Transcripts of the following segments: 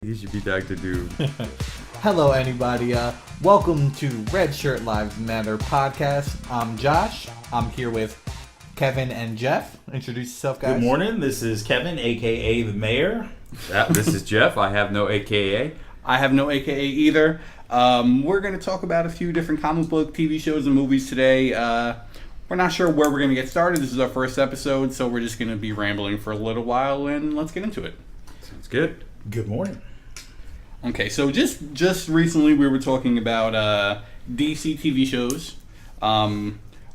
He should be Dr. Doom. Hello, anybody. Welcome to Redshirt Lives Matter podcast. I'm Josh. I'm here with Kevin and Jeff. Introduce yourself, guys. Good morning. This is Kevin, a.k.a. the Mayor. This is Jeff. I have no AKA. I have no AKA either. We're going to talk about a few different comic book, TV shows, and movies today. We're not sure where we're going to get started. This is our first episode, so we're just going to be rambling for a little while, and let's get into it. Sounds good. Good morning. Okay, so just recently we were talking about DC TV shows.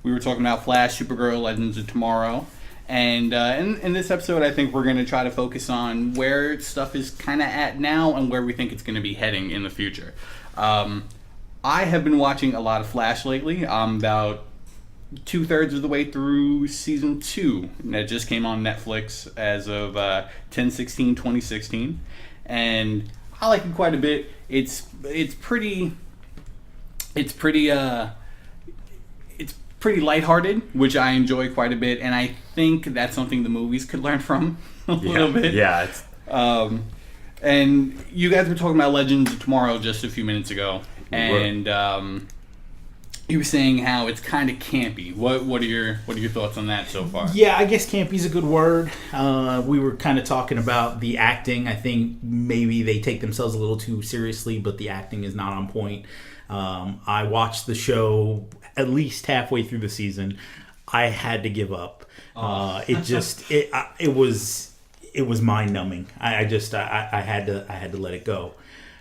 We were talking about Flash, Supergirl, Legends of Tomorrow. And in this episode, I think we're going to try to focus on where stuff is kind of at now and where we think it's going to be heading in the future. I have been watching a lot of Flash lately. I'm about 2/3 of the way through season 2. That just came on Netflix as of 10/16/2016. And I like it quite a bit. It's pretty lighthearted, which I enjoy quite a bit, and I think that's something the movies could learn from a little bit. Yeah. And you guys were talking about Legends of Tomorrow just a few minutes ago, and you were saying how it's kind of campy. What are your thoughts on that so far? Yeah, I guess campy's a good word. We were kind of talking about the acting. I think maybe they take themselves a little too seriously, but the acting is not on point. I watched the show at least halfway through the season. I had to give up. It was mind numbing. I had to let it go.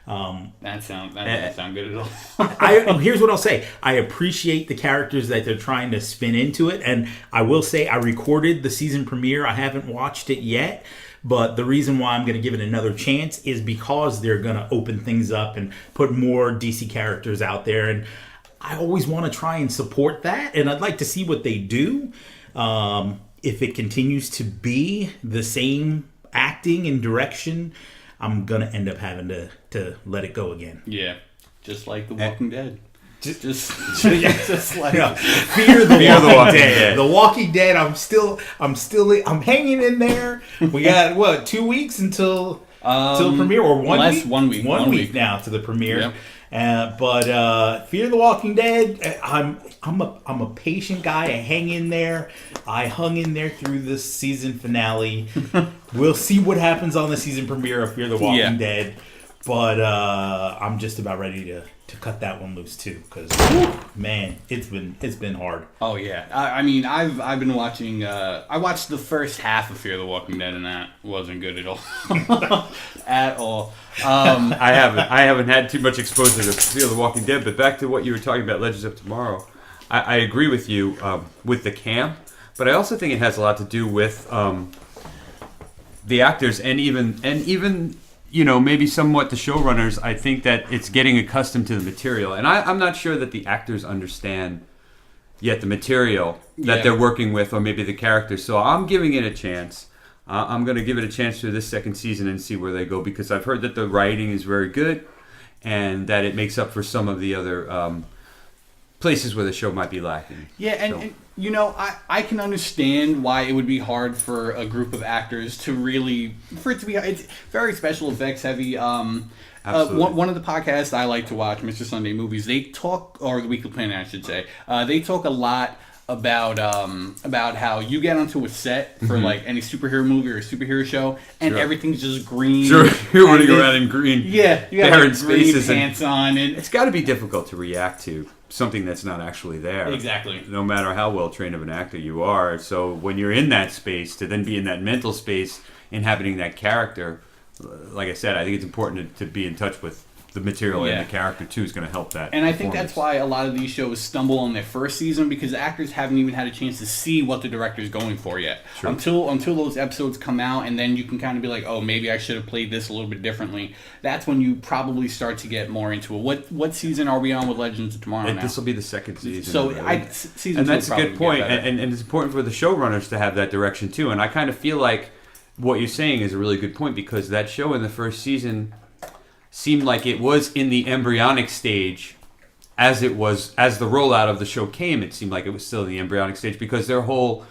That doesn't sound good at all. Here's what I'll say. I appreciate the characters that they're trying to spin into it, and I will say I recorded the season premiere. I haven't watched it yet, but the reason why I'm going to give it another chance is because they're going to open things up and put more DC characters out there, and I always want to try and support that, and I'd like to see what they do. If it continues to be the same acting and direction, I'm going to end up having to let it go again. Yeah, just like The Walking Dead. Just like Fear the Walking Dead. The Walking Dead. I'm hanging in there. We got 2 weeks until premiere, or 1 week? 1 week. 1 week now to the premiere. Yep. But Fear the Walking Dead. I'm a patient guy. I hang in there. I hung in there through this season finale. We'll see what happens on the season premiere of Fear the Walking Dead. But I'm just about ready to cut that one loose too, because man, it's been hard. Oh yeah, I mean I've been watching. I watched the first half of Fear the Walking Dead, and that wasn't good at all. At all. I haven't had too much exposure to Fear the Walking Dead, but back to what you were talking about, Legends of Tomorrow. I agree with you with the camp, but I also think it has a lot to do with the actors and even maybe somewhat the showrunners. I think that it's getting accustomed to the material, and I'm not sure that the actors understand yet the material that they're working with, or maybe the characters. So I'm giving it a chance. I'm going to give it a chance through this second season and see where they go, because I've heard that the writing is very good and that it makes up for some of the other places where the show might be lacking. Yeah, and I can understand why it would be hard for a group of actors to really, it's very special effects heavy. Absolutely. One of the podcasts I like to watch, Mr. Sunday Movies, they talk, or the Weekly Planet I should say, they talk a lot about how you get onto a set for like any superhero movie or superhero show, and everything's just green. Sure, you're running around in green. Yeah, you got green spaces pants on, and it's got to be difficult to react to something that's not actually there. Exactly. No matter how well trained of an actor you are. So when you're in that space, to then be in that mental space, inhabiting that character, like I said, I think it's important to be in touch with the material and the character too is going to help that. And I think that's why a lot of these shows stumble on their first season, because actors haven't even had a chance to see what the director's going for yet. Sure. Until those episodes come out, and then you can kind of be like, oh, maybe I should have played this a little bit differently. That's when you probably start to get more into it. What season are we on with Legends of Tomorrow now? This will be the second season. So and that's a good point. And it's important for the showrunners to have that direction too. And I kind of feel like what you're saying is a really good point, because that show in the first season seemed like it was in the embryonic stage as the rollout of the show came. It seemed like it was still in the embryonic stage, because their whole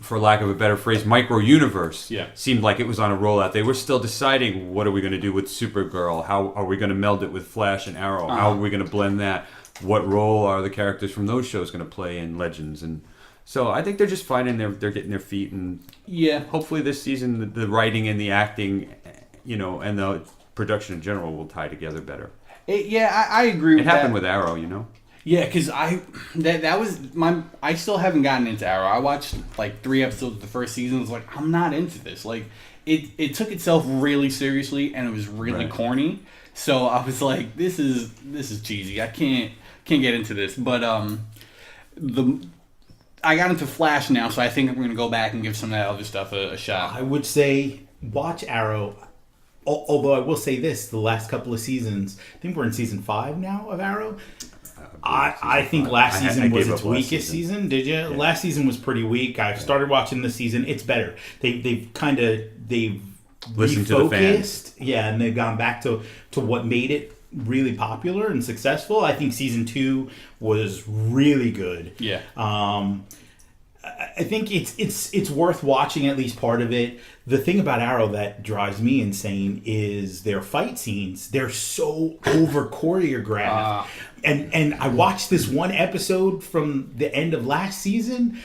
for lack of a better phrase, micro universe. Yeah. Seemed like it was on a rollout. They were still deciding what are we going to do with Supergirl? How are we going to meld it with Flash and Arrow? How are we going to blend that? What role are the characters from those shows going to play in Legends? And so I think they're just finding they're getting their feet, and hopefully this season the writing and the acting, and the production in general will tie together better. I agree with that. It happened with Arrow, Yeah, because that was I still haven't gotten into Arrow. I watched like 3 episodes of the first season. I was like, I'm not into this. Like, it took itself really seriously, and it was really corny. So I was like, this is cheesy. I can't get into this. But I got into Flash now, so I think I'm going to go back and give some of that other stuff a shot. I would say watch Arrow. Although I will say this, the last couple of seasons, I think we're in season 5 now of Arrow. I think last season was its weakest season. Did you? Yeah. Last season was pretty weak. I started watching this season. It's better. They've listened to the fans. Yeah, and they've gone back to what made it really popular and successful. I think season 2 was really good. Yeah. I think it's worth watching at least part of it. The thing about Arrow that drives me insane is their fight scenes. They're so over choreographed. And I watched this one episode from the end of last season,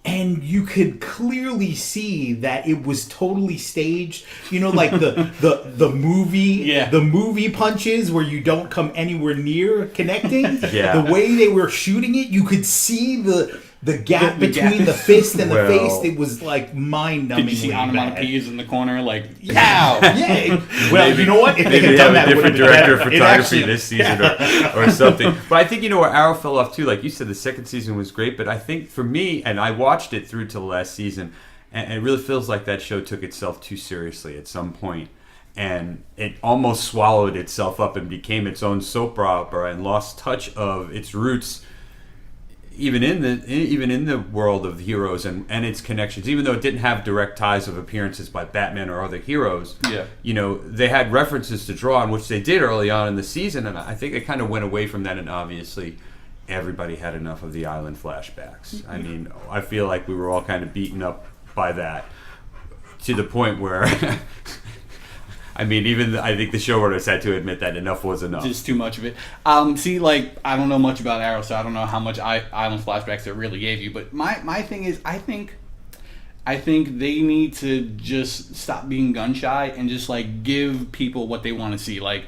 and you could clearly see that it was totally staged. Like the movie punches where you don't come anywhere near connecting. Yeah. The way they were shooting it, you could see the gap between the fist and the face. It was like mind-numbingly Did you see onomatopoeias in the corner? Like, pow! Yeah. Well, you know what? If they Maybe had they done have that, a different it would've been director of better. photography this season or something. But I think where Arrow fell off too, like you said, the second season was great. But I think for me, and I watched it through to the last season, and it really feels like that show took itself too seriously at some point. And it almost swallowed itself up and became its own soap opera and lost touch of its roots, even in the world of heroes and its connections. Even though it didn't have direct ties of appearances by Batman or other heroes, they had references to draw on, which they did early on in the season. And I think it kind of went away from that. And obviously, everybody had enough of the island flashbacks. I mean, I feel like we were all kind of beaten up by that to the point where I mean, I think the showrunners had to admit that enough was enough. Just too much of it. See, like, I don't know much about Arrow, so I don't know how much island flashbacks it really gave you. But my thing is, I think they need to just stop being gun shy and just like give people what they want to see. Like,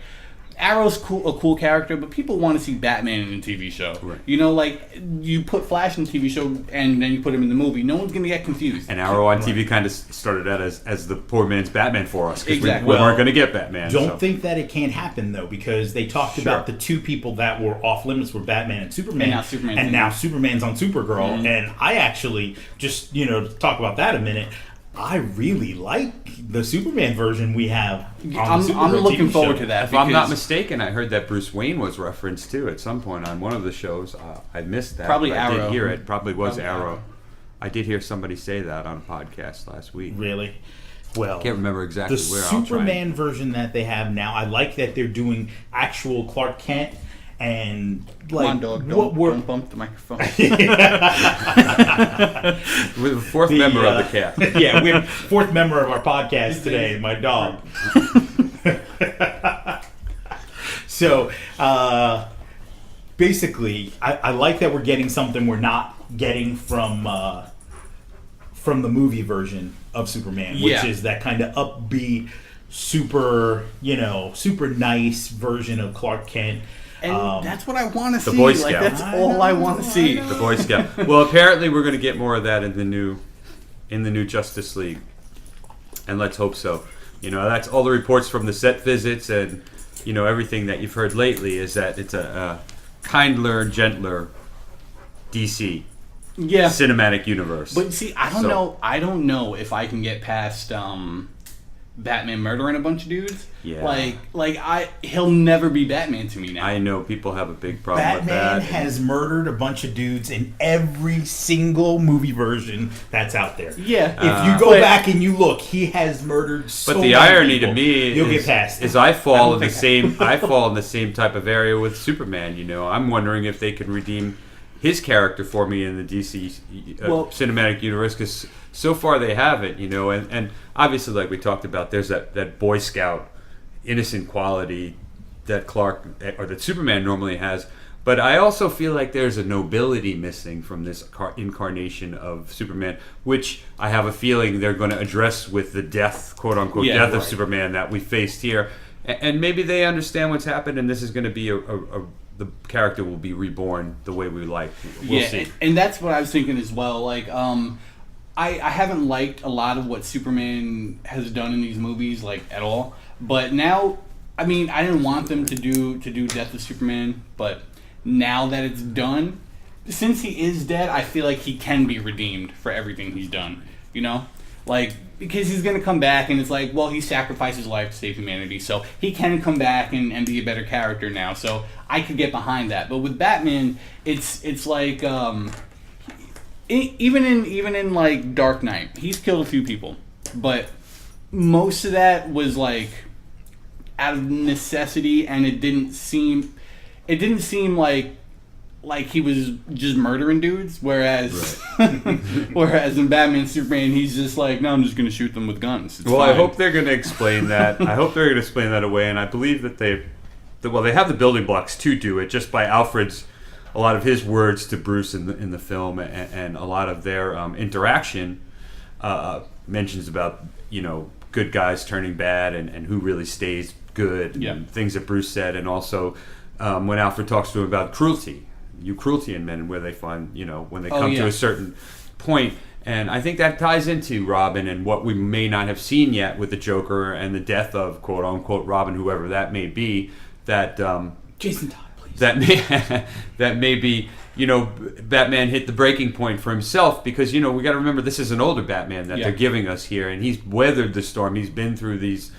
Arrow's a cool character, but people want to see Batman in a TV show. Right. Like, you put Flash in a TV show and then you put him in the movie. No one's going to get confused. And Arrow on TV kind of started out as the poor man's Batman for us. Because exactly. we weren't going to get Batman. Don't think that it can't happen, though, because they talked about the 2 people that were off limits were Batman and Superman. And now Superman's on Supergirl. Mm-hmm. And I actually, just, to talk about that a minute, I really like the Superman version we have on the I'm looking TV forward show. to that. If I'm not mistaken, I heard that Bruce Wayne was referenced too at some point on one of the shows. I missed that. Probably I Arrow. did hear it. Probably was Arrow. I did hear somebody say that on a podcast last week. Really? Well, I can't remember exactly the where. Superman version that they have now, I like that they're doing actual Clark Kent. And like, come on, dog, don't bump the microphone. We're the fourth member of the cast. Yeah, we're fourth member of our podcast today, my dog. So, basically, I like that we're getting something we're not getting from the movie version of Superman, which is that kind of upbeat, super nice version of Clark Kent. And that's what I want to see. The Boy Scout. Like, that's all I want to see. The Boy Scout. Well, apparently we're going to get more of that in the new Justice League, and let's hope so. That's all the reports from the set visits and everything that you've heard lately is that it's a kinder, gentler DC cinematic universe. But see, I don't know if I can get past Batman murdering a bunch of dudes. Yeah. He'll never be Batman to me now. I know people have a big problem with that. Batman has murdered a bunch of dudes in every single movie version that's out there. Yeah. If you go back and you look, he has murdered so many But the irony people. to me You'll get past is I fall in the same type of area with Superman. I'm wondering if they can redeem his character for me in the DC cinematic universe, because so far they haven't, and obviously, like we talked about, there's that Boy Scout innocent quality that Clark or that Superman normally has. But I also feel like there's a nobility missing from this incarnation of Superman, which I have a feeling they're going to address with the death, quote unquote, death of Superman that we faced here. And maybe they understand what's happened, and this is going to be the character will be reborn the way we like. We'll see. And that's what I was thinking as well. Like, I haven't liked a lot of what Superman has done in these movies, like, at all. But now, I mean, I didn't want them to do Death of Superman, but now that it's done, since he is dead, I feel like he can be redeemed for everything he's done, Like, because he's going to come back, and it's like, well, he sacrificed his life to save humanity, so he can come back and be a better character now, so I could get behind that. But with Batman, it's like, even in like Dark Knight, he's killed a few people, but most of that was like out of necessity, and it didn't seem like he was just murdering dudes, whereas whereas in Batman Superman, he's just like, no, I'm just going to shoot them with guns. It's fine. I hope they're going to explain that. I hope they're going to explain that away, and I believe that they have the building blocks to do it, just by Alfred's, a lot of his words to Bruce in the film, and a lot of their interaction mentions about, good guys turning bad, and who really stays good, and things that Bruce said, and also when Alfred talks to him about cruelty in men, and where they find, when they come to a certain point. And I think that ties into Robin and what we may not have seen yet with the Joker and the death of, quote unquote, Robin, whoever that may be, that Jason Todd, please. That may be, Batman hit the breaking point for himself, because, we got to remember, this is an older Batman that they're giving us here, and he's weathered the storm. He's been through these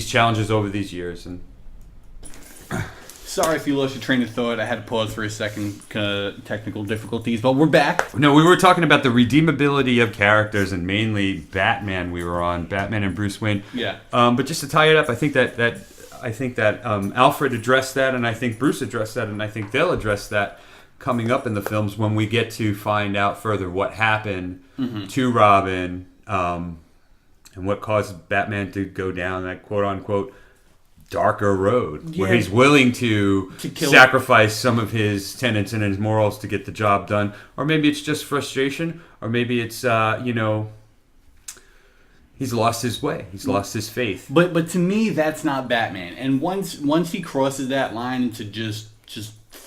challenges over these years. And sorry if you lost your train of thought. I had to pause for a second, technical difficulties, but we're back. No, we were talking about the redeemability of characters, and mainly Batman. We were on Batman and Bruce Wayne. Yeah. But just to tie it up, I think that Alfred addressed that, and I think Bruce addressed that, and I think they'll address that coming up in the films when we get to find out further what happened to Robin, and what caused Batman to go down that quote unquote darker road, where he's willing to sacrifice some of his tenets and his morals to get the job done. Or maybe it's just frustration, or maybe it's he's lost his way, he's lost his faith. But to me, that's not Batman. And once he crosses that line into just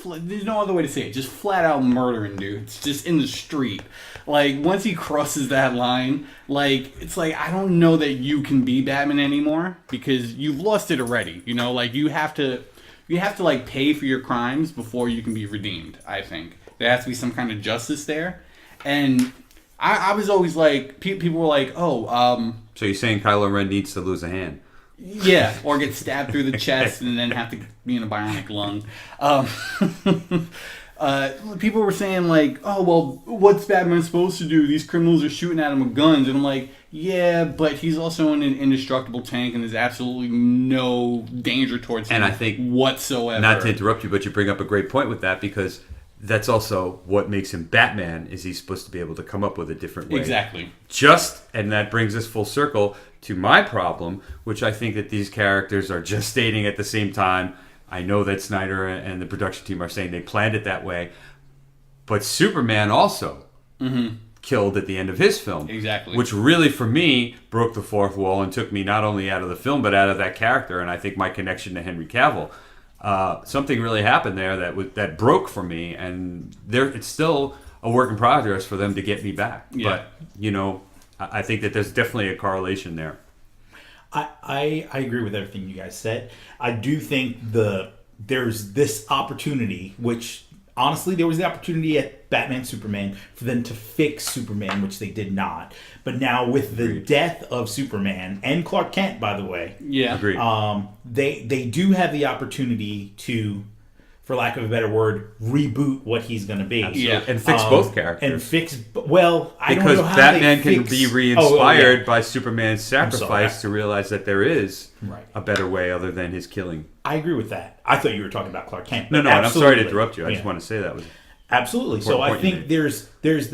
there's no other way to say it, just flat out murdering dudes just in the street. Like, once he crosses that line, like, it's like, I don't know that you can be Batman anymore, because you've lost it already. Like, you have to like pay for your crimes before you can be redeemed. I think there has to be some kind of justice there. And I was always like, people were like, so you're saying Kylo Ren needs to lose a hand? Yeah, or get stabbed through the chest and then have to be in a bionic lung. People were saying like, oh, well, what's Batman supposed to do? These criminals are shooting at him with guns. And I'm like, yeah, but he's also in an indestructible tank, and there's absolutely no danger towards him, and I think whatsoever. Not to interrupt you, but you bring up a great point with that, because that's also what makes him Batman, is he's supposed to be able to come up with a different way. Exactly. And that brings us full circle to my problem, which I think that these characters are just stating at the same time. I know that Snyder and the production team are saying they planned it that way, but Superman also killed at the end of his film. Exactly. Which really, for me, broke the fourth wall and took me not only out of the film, but out of that character, and I think my connection to Henry Cavill. Something really happened there that broke for me, and it's still a work in progress for them to get me back. Yeah. But, I think that there's definitely a correlation there. I agree with everything you guys said. I do think there's this opportunity, which honestly, there was the opportunity at Batman Superman for them to fix Superman, which they did not. But now with the death of Superman and Clark Kent, by the way, Agreed. They do have the opportunity to, for lack of a better word, reboot what he's going to be. Absolutely. Yeah, and fix both characters. I don't know how Batman can be re-inspired by Superman's sacrifice to realize that there is a better way other than his killing. I agree with that. I thought you were talking about Clark Kent. No, and I'm sorry to interrupt you. I just want to say that. Absolutely. So I point you think made. there's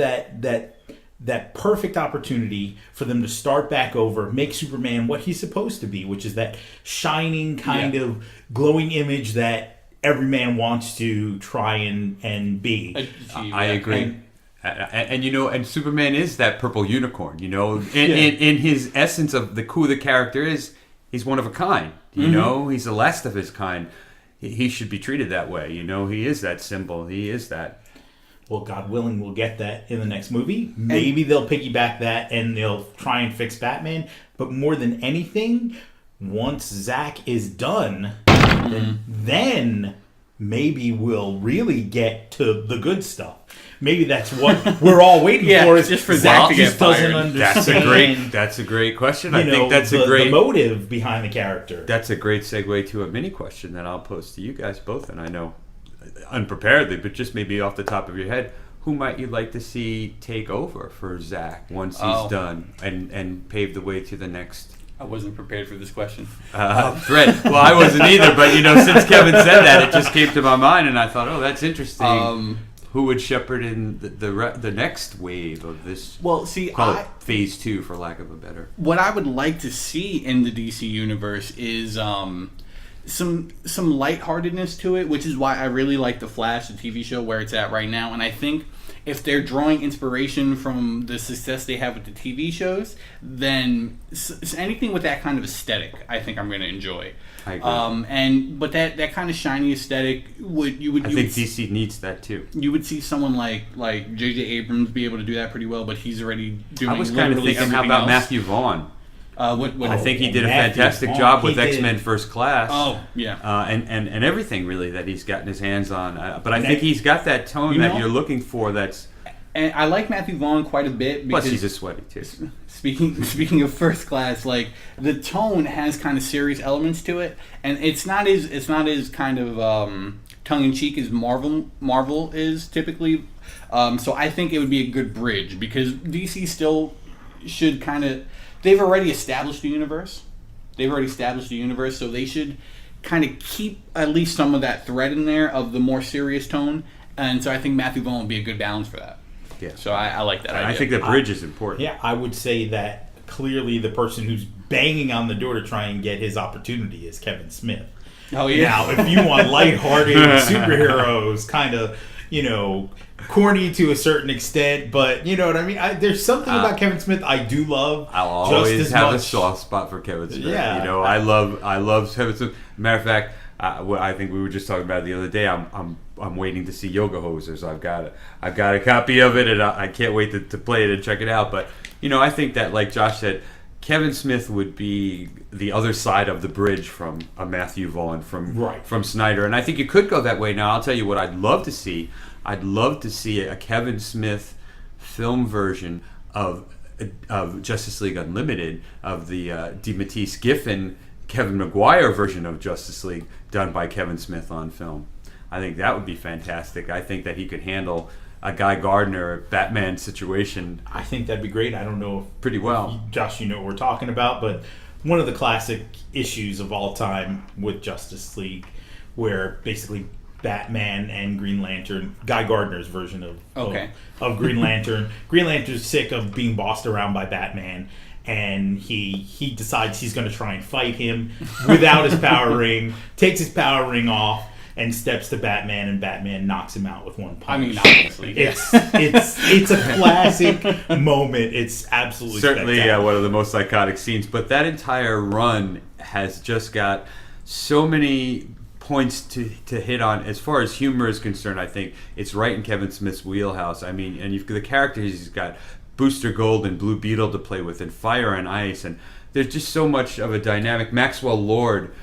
that perfect opportunity for them to start back over, make Superman what he's supposed to be, which is that shining kind of glowing image that every man wants to try and be. I agree. And and Superman is that purple unicorn. In his essence of who the character is, he's one of a kind. He's the last of his kind. He should be treated that way. He is that symbol. He is that. Well, God willing, we'll get that in the next movie. Maybe they'll piggyback that and they'll try and fix Batman. But more than anything, once Zack is done, then maybe we'll really get to the good stuff. Maybe that's what we're all waiting for. Is just for Zack to get doesn't fired. understand. That's a great question. I think that's a great the motive behind the character. That's a great segue to a mini question that I'll pose to you guys both. And I know unpreparedly, but just maybe off the top of your head, who might you like to see take over for Zack once he's done and pave the way to the next? I wasn't prepared for this question. Thread. Well, I wasn't either, but since Kevin said that, it just came to my mind, and I thought, oh, that's interesting. Who would shepherd in the next wave of this? Well, see, call it phase 2, for lack of a better. What I would like to see in the DC universe is some lightheartedness to it, which is why I really like The Flash, the TV show, where it's at right now. And I think if they're drawing inspiration from the success they have with the TV shows, then anything with that kind of aesthetic, I think I'm going to enjoy. I agree. But that kind of shiny aesthetic I think DC needs that too. You would see someone like J.J. Abrams be able to do that pretty well, but he's already doing. I was kind of thinking, how about else. Matthew Vaughn? I think he did a fantastic job with X-Men First Class. Oh, yeah. And everything, really, that he's gotten his hands on. But I think he's got that tone that you're looking for. And I like Matthew Vaughn quite a bit. Because plus, he's a sweaty, too. Speaking of First Class, like, the tone has kind of serious elements to it. And it's not as kind of tongue-in-cheek as Marvel is, typically. So I think it would be a good bridge. Because DC still should kind of... They've already established the universe. So they should kind of keep at least some of that thread in there of the more serious tone. And so I think Matthew Vaughn would be a good balance for that. Yeah. So I like that idea. I think the bridge is important. Yeah, I would say that clearly the person who's banging on the door to try and get his opportunity is Kevin Smith. Oh, yeah. Now, if you want lighthearted superheroes, kind of, corny to a certain extent, but you know what I mean? There's something about Kevin Smith I do love. I'll always have a soft spot for Kevin Smith. Yeah. I love Kevin Smith. Matter of fact, I think we were just talking about it the other day. I'm waiting to see Yoga Hosers. I've got a copy of it, and I can't wait to play it and check it out. But I think that, like Josh said, Kevin Smith would be the other side of the bridge from a Matthew Vaughn from Snyder, and I think you could go that way. Now, I'll tell you what I'd love to see. I'd love to see a Kevin Smith film version of Justice League Unlimited, of the DeMatteis Giffen Kevin Maguire version of Justice League done by Kevin Smith on film. I think that would be fantastic. I think that he could handle a Guy Gardner Batman situation. I think that'd be great. I don't know if pretty well. Josh, you know what we're talking about, but one of the classic issues of all time with Justice League, where basically Batman and Green Lantern, Guy Gardner's version of Green Lantern. Green Lantern's sick of being bossed around by Batman, and he decides he's going to try and fight him without his power ring, takes his power ring off, and steps to Batman, and Batman knocks him out with one punch. I mean, obviously. It's a classic moment. It's absolutely certainly one of the most iconic scenes. But that entire run has just got so many points to hit on. As far as humor is concerned, I think it's right in Kevin Smith's wheelhouse. I mean, and you've got the characters. He's got Booster Gold and Blue Beetle to play with, and Fire and Ice, and there's just so much of a dynamic. Maxwell Lord,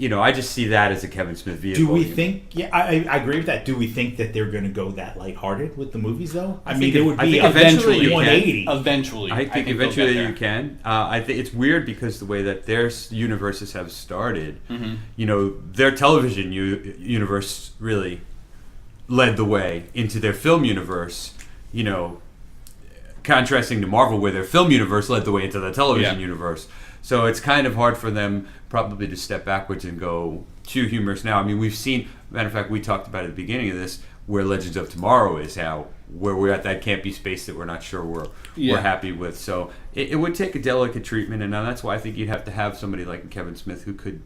I just see that as a Kevin Smith vehicle. Do we think? Yeah, I agree with that. Do we think that they're going to go that lighthearted with the movies, though? I mean, it would be eventually 180. Eventually, I think eventually you can. I think it's weird because the way that their universes have started, their television universe really led the way into their film universe. Contrasting to Marvel, where their film universe led the way into the television universe. So it's kind of hard for them probably to step backwards and go too humorous now. I mean, we've seen, matter of fact, we talked about at the beginning of this, where Legends of Tomorrow is, where we're at that campy space that we're not sure we're happy with. So it would take a delicate treatment, and that's why I think you'd have to have somebody like Kevin Smith who could,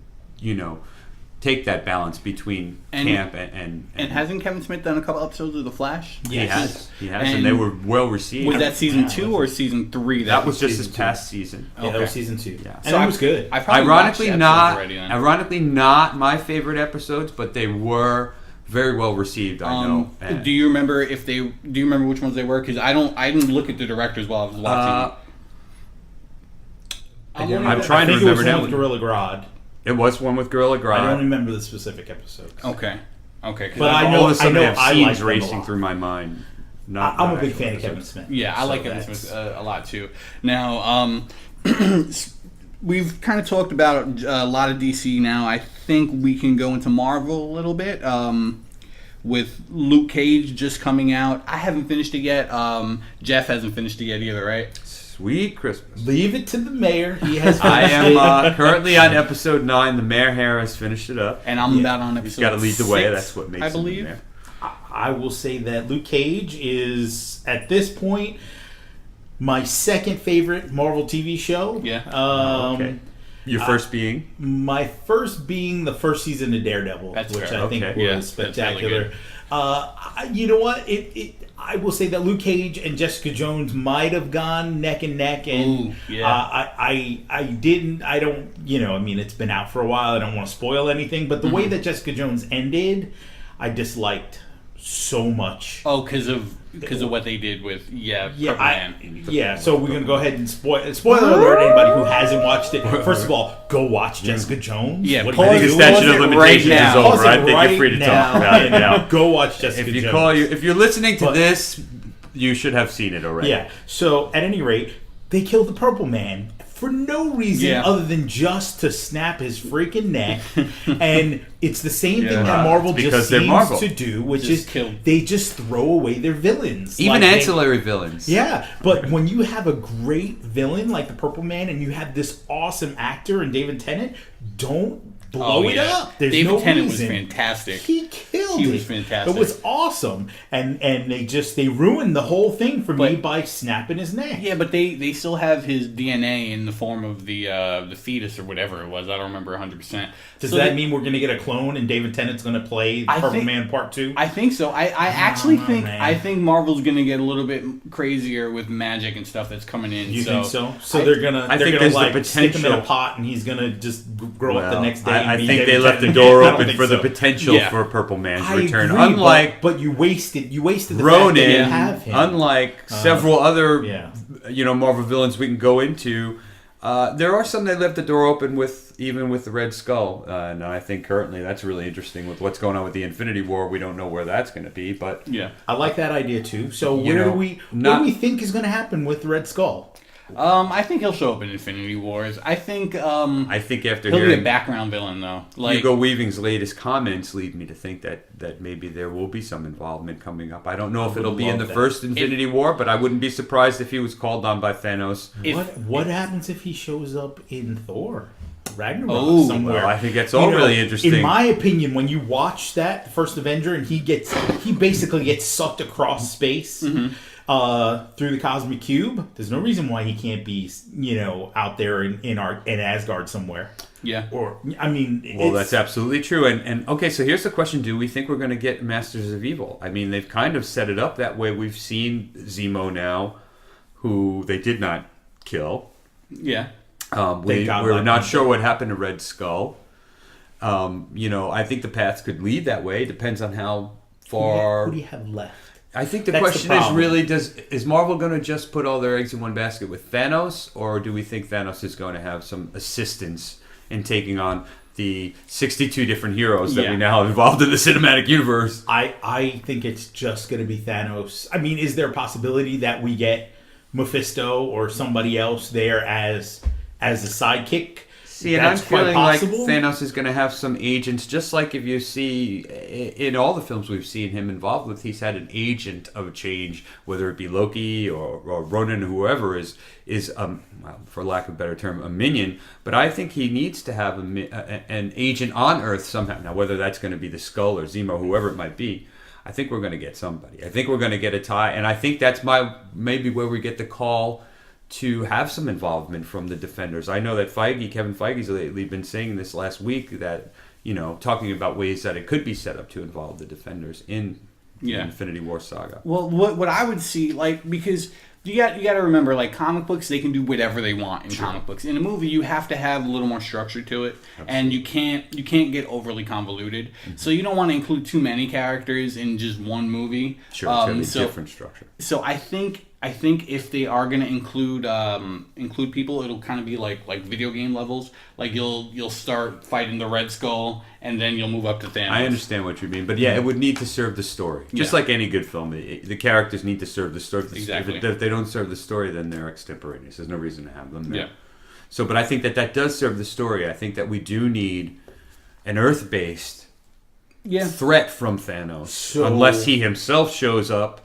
take that balance between camp and hasn't Kevin Smith done a couple episodes of The Flash? Yes. He has, and they were well received. Was that season 2 or season 3? That was just this past season. Yeah, that was season 2. Yeah. And it was good. Ironically not my favorite episodes, but they were very well received. I know. Do you remember which ones they were? Because I didn't look at the directors while I was watching. I'm trying to remember it was now. one with Gorilla Grodd. It was one with Gorilla Grodd. I don't remember the specific episodes. Okay. But I know all of a sudden I have scenes like racing through my mind. I'm a big fan of Kevin Smith. Yeah, I like Kevin Smith a lot too. Now, we've kind of talked about a lot of DC now. I think we can go into Marvel a little bit. With Luke Cage just coming out. I haven't finished it yet. Jeff hasn't finished it yet either, right? Sweet Christmas. Leave it to the mayor. He has. I am currently on episode 9. The Mayor Harris finished it up, and I'm about on episode. He's got to lead the way. 6, That's what makes. I believe. Him the mayor. I will say that Luke Cage is at this point my second favorite Marvel TV show. Yeah. Okay. Your first being? My first being the first season of Daredevil, That's which fair. I think was spectacular. Really you know what? I will say that Luke Cage and Jessica Jones might have gone neck and neck, and I didn't. I don't. I mean, it's been out for a while. I don't want to spoil anything, but the way that Jessica Jones ended, I disliked so much. Oh, because of what they did with Purple Man. So we're gonna go ahead and spoiler alert. Anybody who hasn't watched it, first of all, go watch Jessica Jones. Yeah, what I think the statute of limitations is over. I think you're free to talk about it now. Go watch Jessica Jones. If you're listening to this, you should have seen it already. Yeah. So at any rate, they killed the Purple Man for no reason other than just to snap his freaking neck. And it's the same thing that Marvel just seems to do, which is they just throw away their villains. Even ancillary villains. Yeah, but when you have a great villain like the Purple Man and you have this awesome actor in David Tennant, don't blow it up. There's David Tennant reason. was fantastic. He killed it. He was fantastic. It was awesome. And they ruined the whole thing for me by snapping his neck. Yeah, but they still have his DNA in the form of the fetus or whatever it was. I don't remember 100%. Does that mean we're going to get a clone and David Tennant's going to play the Purple Man Part 2? I think so. I think Marvel's going to get a little bit crazier with magic and stuff that's coming in. You think so? So they're going to stick him in a pot and he's going to just grow up the next day. I think they left the door open for the potential for Purple Man's return. Agree, unlike but you wasted the Ronin, fact that you have him. Unlike several other Marvel villains we can go into, there are some that left the door open even with the Red Skull, and I think currently that's really interesting with what's going on with the Infinity War. We don't know where that's going to be, but I like that idea too. So what do we think is going to happen with Red Skull? I think he'll show up in Infinity Wars. I think after he'll hearing be a background villain though. Hugo Weaving's latest comments lead me to think that maybe there will be some involvement coming up. I don't know if it'll be in the first Infinity War, but I wouldn't be surprised if he was called on by Thanos. What happens if he shows up in Thor? Ragnarok somewhere. Well, I think that's all really interesting. In my opinion, when you watch that First Avenger and he basically gets sucked across space through the cosmic cube, there's no reason why he can't be out there in Asgard somewhere. Yeah. That's absolutely true. And okay, so here's the question: do we think we're going to get Masters of Evil? I mean, they've kind of set it up that way. We've seen Zemo now, who they did not kill. Yeah. We're not sure what happened to Red Skull. I think the paths could lead that way. Depends on how far. Who do you have left? I think the question is really: is Marvel going to just put all their eggs in one basket with Thanos, or do we think Thanos is going to have some assistance in taking on the 62 different heroes that we now have involved in the cinematic universe? I think it's just going to be Thanos. I mean, is there a possibility that we get Mephisto or somebody else there as a sidekick? See, and I'm feeling like Thanos is going to have some agents, just like if you see in all the films we've seen him involved with, he's had an agent of change, whether it be Loki or Ronan or whoever is for lack of a better term, a minion. But I think he needs to have an agent on Earth somehow. Now, whether that's going to be the Skull or Zemo, whoever it might be, I think we're going to get somebody. I think we're going to get a tie, and I think that's maybe where we get the call to have some involvement from the Defenders. I know that Kevin Feige's lately been saying this last week that, talking about ways that it could be set up to involve the Defenders in the Infinity War saga. Well, what I would see, because you got to remember, comic books, they can do whatever they want in comic books. In a movie, you have to have a little more structure to it, and you can't get overly convoluted. Mm-hmm. So you don't want to include too many characters in just one movie. Sure, it's going to be different structure. So I think if they are going to include people, it'll kind of be like video game levels. You'll start fighting the Red Skull, and then you'll move up to Thanos. I understand what you mean, but it would need to serve the story, just like any good film. The characters need to serve the story. Exactly. If they don't serve the story, then they're extemporaneous. There's no reason to have them there. Yeah. So, but I think that does serve the story. I think that we do need an Earth-based threat from Thanos, unless he himself shows up.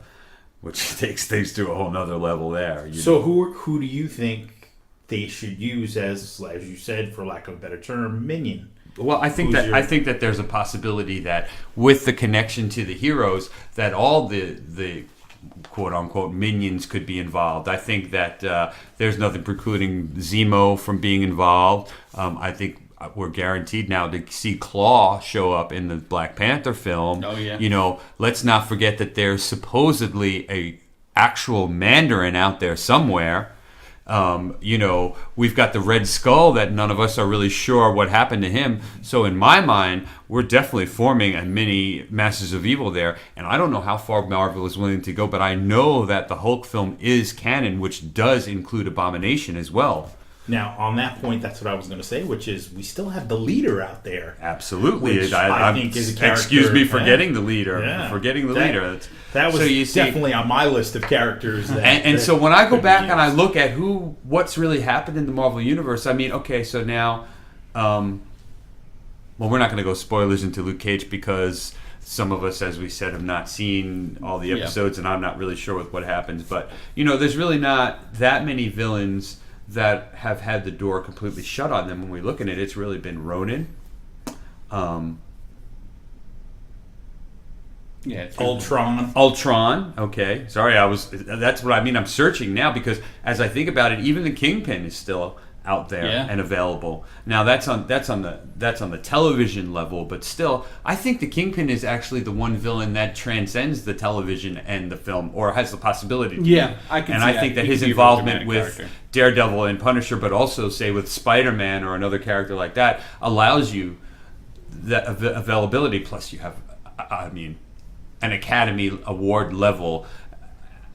Which takes things to a whole nother level there. So who do you think they should use as you said, for lack of a better term, minion? Well, I think that there's a possibility that with the connection to the heroes, that all the quote unquote minions could be involved. I think that there's nothing precluding Zemo from being involved. I think we're guaranteed now to see Claw show up in the Black Panther film. Oh, yeah. Let's not forget that there's supposedly a actual Mandarin out there somewhere. We've got the Red Skull that none of us are really sure what happened to him. So in my mind, we're definitely forming a mini Masters of Evil there. And I don't know how far Marvel is willing to go, but I know that the Hulk film is canon, which does include Abomination as well. Now, on that point, that's what I was going to say, which is we still have the leader out there. Absolutely. Which I think is a character. Excuse me for getting the leader. Yeah. Leader. That was definitely on my list of characters. So when I go back and I look at what's really happened in the Marvel Universe, I mean, okay, so now, we're not going to go spoilers into Luke Cage because some of us, as we said, have not seen all the episodes, and I'm not really sure with what happens. But, there's really not that many villains that have had the door completely shut on them. When we look at it, it's really been Ronin. Ultron. Okay. Sorry, that's what I mean. I'm searching now because as I think about it, even the Kingpin is still out there and available. Now that's on the television level, but still, I think the Kingpin is actually the one villain that transcends the television and the film, or has the possibility to. Yeah, I can. And see I think that he his involvement with Daredevil and Punisher, but also say with Spider-Man or another character like that, allows you that availability. Plus, you have, an Academy Award level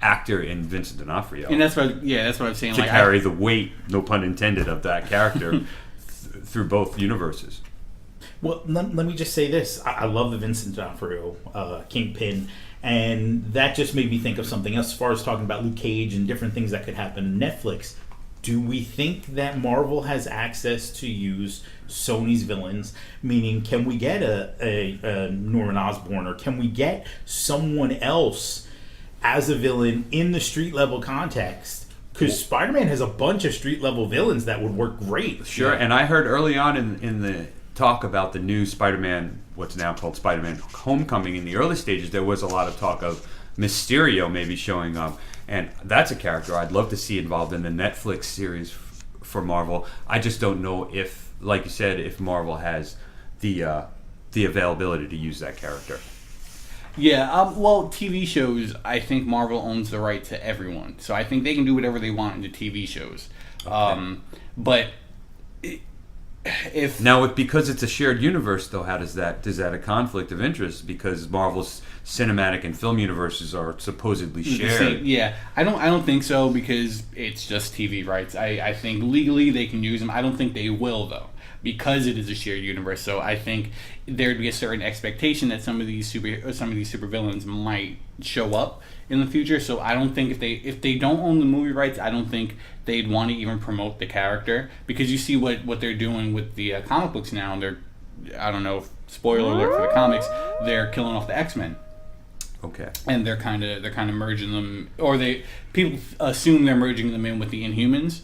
actor in Vincent D'Onofrio, and that's what I'm saying. To carry the weight, no pun intended, of that character through both universes. Well, let me just say this: I love the Vincent D'Onofrio Kingpin, and that just made me think of something else. As far as talking about Luke Cage and different things that could happen in Netflix, do we think that Marvel has access to use Sony's villains? Meaning, can we get a Norman Osborn, or can we get someone else as a villain in the street level context? Because Spider-Man has a bunch of street level villains that would work great. Sure, and I heard early on in the talk about the new Spider-Man, what's now called Spider-Man Homecoming, in the early stages, there was a lot of talk of Mysterio maybe showing up. And that's a character I'd love to see involved in the Netflix series for Marvel. I just don't know if, like you said, if Marvel has the availability to use that character. Yeah, well, TV shows, I think Marvel owns the right to everyone. So I think they can do whatever they want in the TV shows. Okay. But because it's a shared universe, though, how does that a conflict of interest? Because Marvel's cinematic and film universes are supposedly shared. Yeah, I don't think so, because it's just TV rights. I think legally they can use them. I don't think they will, though, because it is a shared universe. So I think there'd be a certain expectation that some of these supervillains might show up in the future. So I don't think if they don't own the movie rights, I don't think they'd want to even promote the character, because you see what they're doing with the comic books now. They're, I don't know, spoiler alert for the comics, they're killing off the X-Men. Okay. And they're kind of merging them, or people assume they're merging them in with the Inhumans,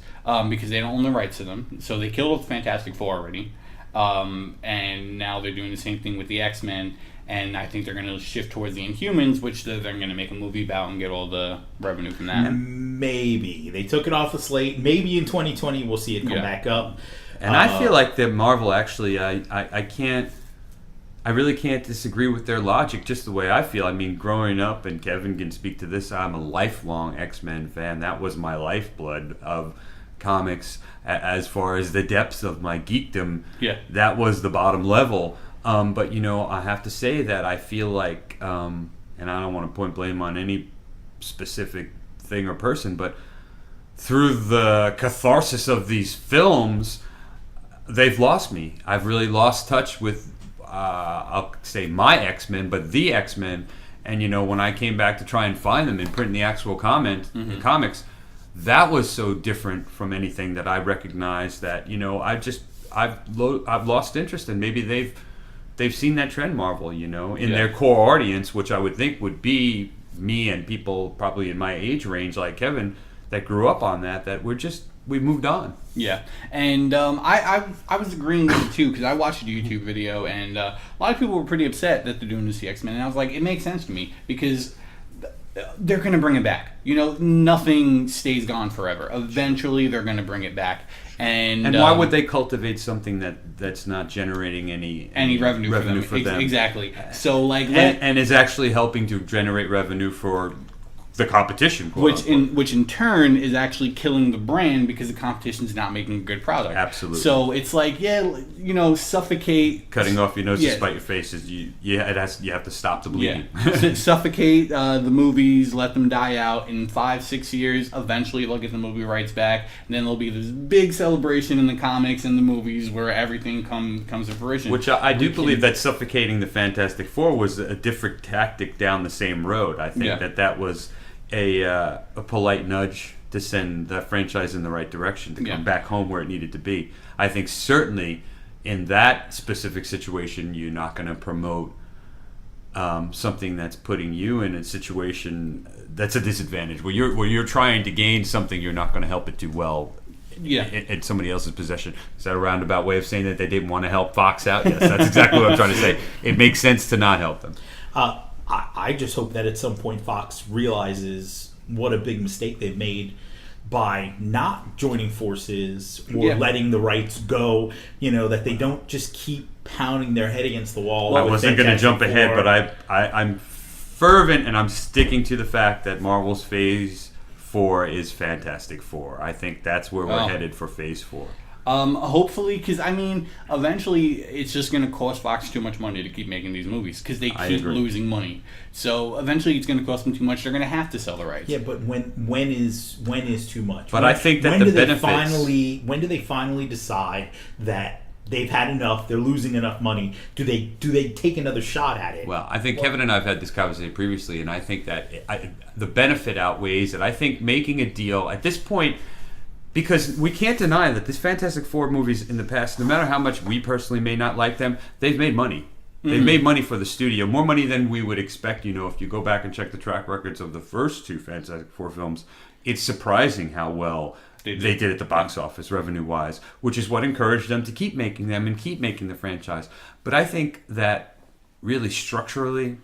because they don't own the rights to them. So they killed off the Fantastic Four already, and now they're doing the same thing with the X-Men. and I think they're going to shift towards the Inhumans, which they're going to make a movie about and get all the revenue from that. Maybe they took it off the slate. Maybe in 2020 we'll see it come back up. And I feel like that Marvel actually, I really can't disagree with their logic, just the way I feel. I mean, growing up, and Kevin can speak to this, I'm a lifelong X-Men fan. That was my lifeblood of comics as far as the depths of my geekdom. Yeah. That was the bottom level. But, I have to say that I feel like, and I don't want to point blame on any specific thing or person, but through the catharsis of these films, they've lost me. I've really lost touch with I'll say my X-Men, but the X-Men. And when I came back to try and find them and print in the actual comics, that was so different from anything that I recognized that I've lost interest in. Maybe they've seen that trend, Marvel, in their core audience, which I would think would be me and people probably in my age range like Kevin that grew up on that we've moved on. Yeah, and I was agreeing with you too, because I watched a YouTube video, and a lot of people were pretty upset that they're doing this X-Men, and I was like, it makes sense to me, because they're going to bring it back. Nothing stays gone forever. Eventually, they're going to bring it back. And why would they cultivate something that's not generating any revenue for them? Exactly. So and is actually helping to generate revenue for the competition, which in turn is actually killing the brand, because the competition is not making a good product. Absolutely. So it's like, suffocate. Cutting off your nose to spite your face is you have to stop the bleeding. Yeah. Suffocate the movies, let them die out. In 5-6 years, eventually they'll get the movie rights back, and then there'll be this big celebration in the comics and the movies where everything comes to fruition. Which I do believe that suffocating the Fantastic Four was a different tactic down the same road. I think that was a polite nudge to send the franchise in the right direction, to come back home where it needed to be. I think certainly in that specific situation, you're not going to promote something that's putting you in a situation that's a disadvantage, where you're trying to gain something you're not going to help it do well. In somebody else's possession. Is that a roundabout way of saying that they didn't want to help Fox out? Yes, that's exactly what I'm trying to say. It makes sense to not help them. I just hope that at some point Fox realizes what a big mistake they've made by not joining forces or letting the rights go. That they don't just keep pounding their head against the wall. I wasn't going to jump ahead, but I'm fervent, and I'm sticking to the fact that Marvel's Phase 4 is Fantastic Four. I think that's where we're headed for Phase 4. Hopefully, because eventually it's just going to cost Fox too much money to keep making these movies, because they keep losing money. So eventually it's going to cost them too much. They're going to have to sell the rights. Yeah, but when is too much? But I think that the benefits. When do they finally decide that they've had enough? They're losing enough money. Do they take another shot at it? Well, I think Kevin and I have had this conversation previously, and I think that the benefit outweighs it. I think making a deal at this point. Because we can't deny that these Fantastic Four movies in the past, no matter how much we personally may not like them, they've made money. They've made money for the studio, more money than we would expect. If you go back and check the track records of the first two Fantastic Four films, it's surprising how well they did at the box office, revenue-wise, which is what encouraged them to keep making them and keep making the franchise. But I think that really structurally,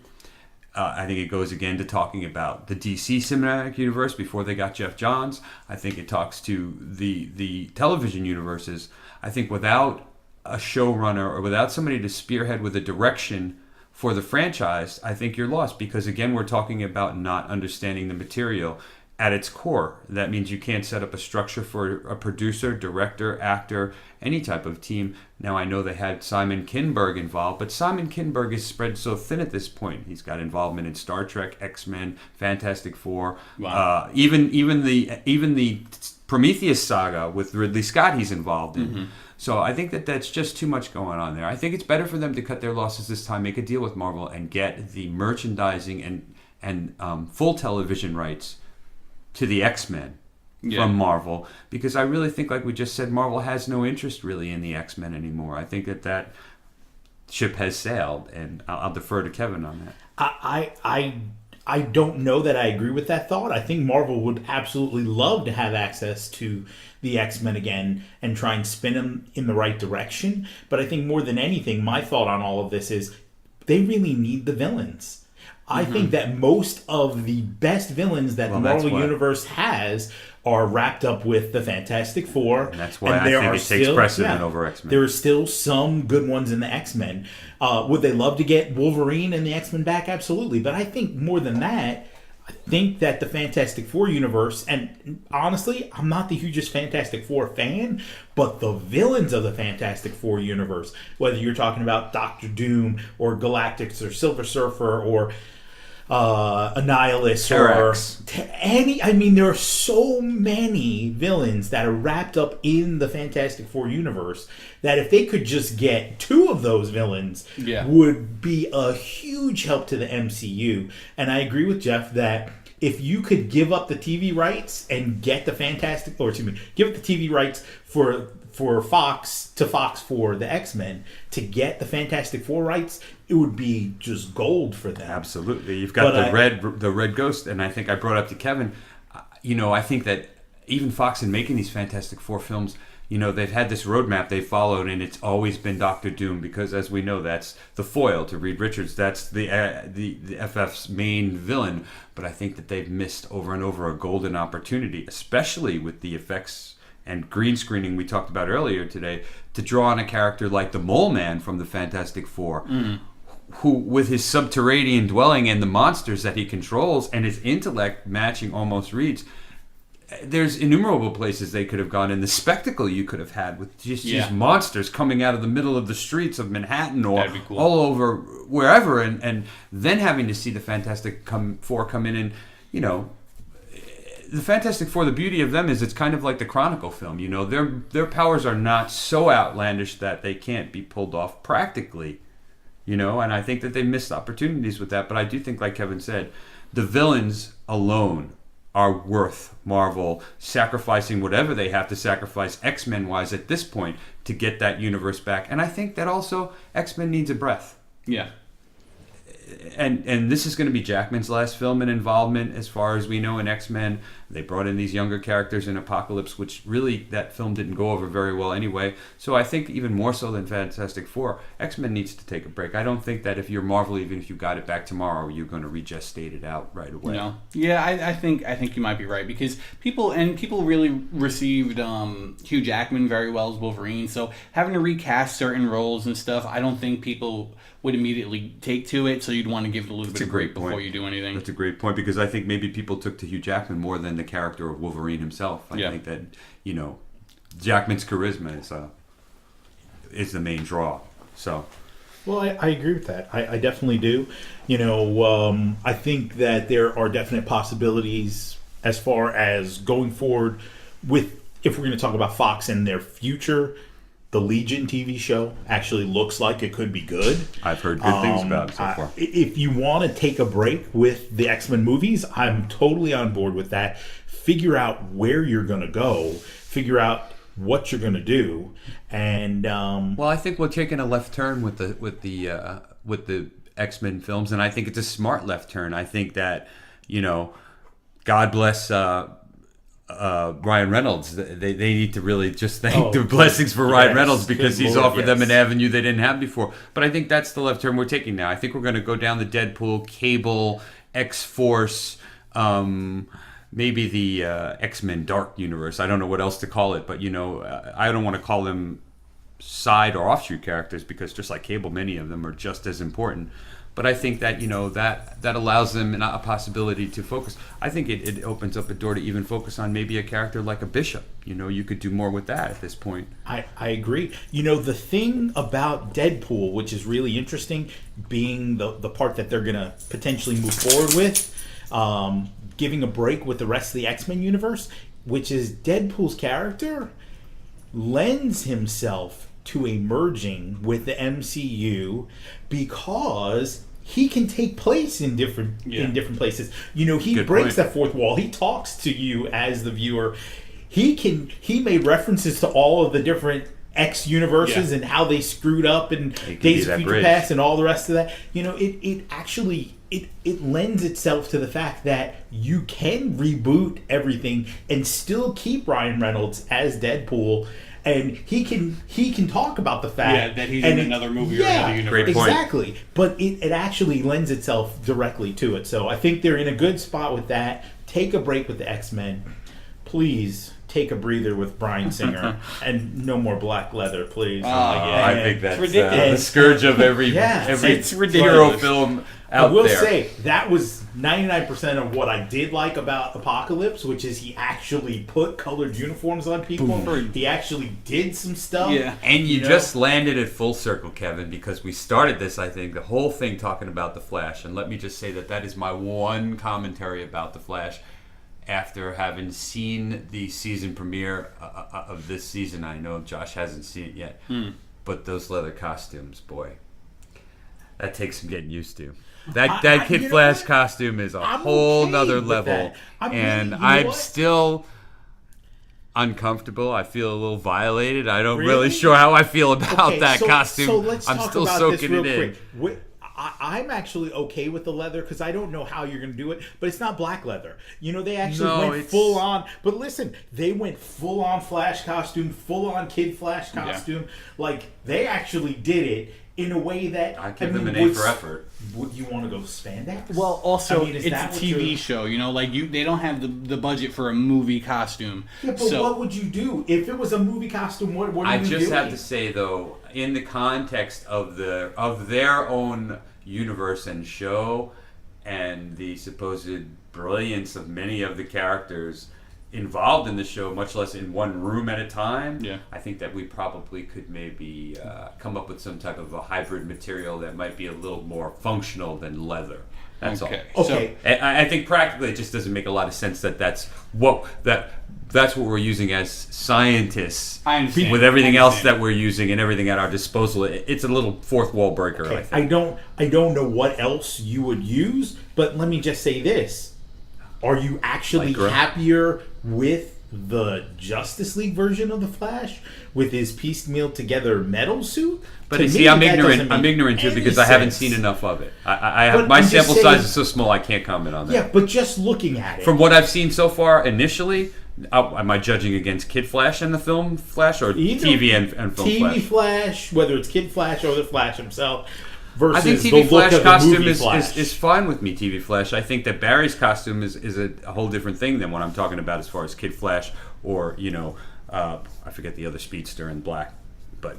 I think it goes again to talking about the DC cinematic universe before they got Jeff Johns. I think it talks to the television universes. I think without a showrunner or without somebody to spearhead with a direction for the franchise, I think you're lost, because again, we're talking about not understanding the material at its core. That means you can't set up a structure for a producer, director, actor, any type of team. Now, I know they had Simon Kinberg involved, but Simon Kinberg is spread so thin at this point. He's got involvement in Star Trek, X-Men, Fantastic Four, even the Prometheus saga with Ridley Scott he's involved in. Mm-hmm. So I think that's just too much going on there. I think it's better for them to cut their losses this time, make a deal with Marvel, and get the merchandising and full television rights to the X-Men from Marvel, because I really think, like we just said, Marvel has no interest really in the X-Men anymore. I think that ship has sailed, and I'll defer to Kevin on that. I don't know that I agree with that thought. I think Marvel would absolutely love to have access to the X-Men again and try and spin them in the right direction. But I think more than anything, my thought on all of this is, they really need the villains. I think that most of the best villains that the Marvel Universe has are wrapped up with the Fantastic Four. And that's why I think it takes precedent over X-Men. There are still some good ones in the X-Men. Would they love to get Wolverine and the X-Men back? Absolutely. But I think more than that, I think that the Fantastic Four universe, and honestly, I'm not the hugest Fantastic Four fan, but the villains of the Fantastic Four universe, whether you're talking about Doctor Doom or Galactus or Silver Surfer or Annihilus there are so many villains that are wrapped up in the Fantastic Four universe that if they could just get 2 of those villains would be a huge help to the MCU. And I agree with Jeff that if you could give up the TV rights and get the give up the TV rights for Fox for the X-Men to get the Fantastic Four rights, it would be just gold for them. Absolutely. You've got the Red Ghost, and I think I brought up to Kevin, I think that even Fox in making these Fantastic Four films, they've had this roadmap they followed, and it's always been Doctor Doom because, as we know, that's the foil to Reed Richards. That's the FF's main villain. But I think that they've missed over and over a golden opportunity, especially with the effects and green screening we talked about earlier today, to draw on a character like the Mole Man from the Fantastic Four, who, with his subterranean dwelling and the monsters that he controls and his intellect matching almost Reed's, there's innumerable places they could have gone, and the spectacle you could have had with just these monsters coming out of the middle of the streets of Manhattan or all over wherever, and then having to see the Fantastic Four come in and, the Fantastic Four, the beauty of them is it's kind of like the Chronicle film. Their powers are not so outlandish that they can't be pulled off practically. And I think that they missed opportunities with that. But I do think, like Kevin said, the villains alone are worth Marvel sacrificing whatever they have to sacrifice X-Men wise at this point to get that universe back. And I think that also X-Men needs a breath. Yeah. And this is going to be Jackman's last film and involvement as far as we know in X-Men. They brought in these younger characters in Apocalypse, which really that film didn't go over very well anyway. So I think even more so than Fantastic Four, X-Men needs to take a break. I don't think that if you're Marvel, even if you got it back tomorrow, you're going to regestate it out right away. No. Yeah, I think you might be right because people really received Hugh Jackman very well as Wolverine. So having to recast certain roles and stuff, I don't think people would immediately take to it, so you'd want to give it a little bit of break before you do anything. That's a great point because I think maybe people took to Hugh Jackman more than the character of Wolverine himself. I think that, Jackman's charisma is the main draw. So, well, I agree with that. I definitely do. I think that there are definite possibilities as far as going forward with, if we're going to talk about Fox and their future. The Legion TV show actually looks like it could be good. I've heard good things about it so far. If you want to take a break with the X-Men movies, I'm totally on board with that. Figure out where you're going to go. Figure out what you're going to do. And well, I think we're taking a left turn with the X-Men films, and I think it's a smart left turn. I think that God bless. Ryan Reynolds, they need to really just thank the blessings for Ryan Reynolds because he's offered them an avenue they didn't have before. But I think that's the left turn we're taking now. I think we're going to go down the Deadpool, Cable, X-Force, maybe the X-Men Dark Universe. I don't know what else to call it, but I don't want to call them side or offshoot characters because just like Cable, many of them are just as important. But I think that that allows them a possibility to focus. I think it opens up a door to even focus on maybe a character like a Bishop. You could do more with that at this point. I agree. The thing about Deadpool, which is really interesting, being the part that they're going to potentially move forward with, giving a break with the rest of the X-Men universe, which is Deadpool's character lends himself to a merging with the MCU because he can take place in different places. He Good breaks point. that fourth wall. He talks to you as the viewer. He made references to all of the different X universes and how they screwed up and Days of Future Past and all the rest of that. It actually lends itself to the fact that you can reboot everything and still keep Ryan Reynolds as Deadpool and he can talk about the fact that he's in another movie or another universe. Great point. Exactly, but it actually lends itself directly to it. So I think they're in a good spot with that. Take a break with the X-Men, please. Take a breather with Bryan Singer and no more black leather, please. I think that's ridiculous. the scourge of every it's hero ridiculous. film I out will there. say that was 99% of what I did like about Apocalypse, which is he actually put colored uniforms on people. He actually did some stuff. Yeah. And you know? just landed it full circle, Kevin, because we started this, I think, the whole thing talking about The Flash. And let me just say that is my one commentary about The Flash. After having seen the season premiere of this season, I know Josh hasn't seen it yet, but those leather costumes, boy, that takes some getting used to. That Kid Flash costume is a whole okay nother with level, that. and You know I'm what? still uncomfortable. I feel a little violated. I don't Really? really sure how I feel about Okay, that costume. So let's I'm talk still about soaking this real it in. quick. I'm actually okay with the leather because I don't know how you're going to do it, but it's not black leather. You know, they actually No, went it's- full on. But listen, they went full on Flash costume, full on Kid Flash costume. Like they actually did it in a way that I give them an A for effort. Would you want to go spandex? Well, also, I mean, is it's that a what TV you're- show, they don't have the budget for a movie costume. Yeah, but so, what would you do if it was a movie costume? What are I you just doing? have to say though, in the context of their own universe and show, and the supposed brilliance of many of the characters involved in the show, much less in one room at a time. Yeah. I think that we probably could maybe come up with some type of a hybrid material that might be a little more functional than leather. That's Okay. all. Okay. I think practically it just doesn't make a lot of sense that's what we're using as scientists I understand. with everything I else understand. that we're using and everything at our disposal. It's a little fourth wall breaker, I Okay, think. I don't know what else you would use, but let me just say this. Are you actually Lycra. happier with the Justice League version of the Flash with his piecemeal together metal suit? But To you see, me, I'm that ignorant. doesn't I'm make ignorant too any because I haven't sense. seen enough of it. I have But my I'm just sample saying- size is so small I can't comment on that. Yeah, but just looking at it. From what I've seen so far, initially, am I judging against Kid Flash and the film Flash, or Either TV and film TV Flash? Flash, whether it's Kid Flash or the Flash himself, versus I think the TV look Flash of the costume movie is Flash. fine with me. TV Flash. I think that Barry's costume is a whole different thing than what I'm talking about as far as Kid Flash or I forget the other speedster in black. But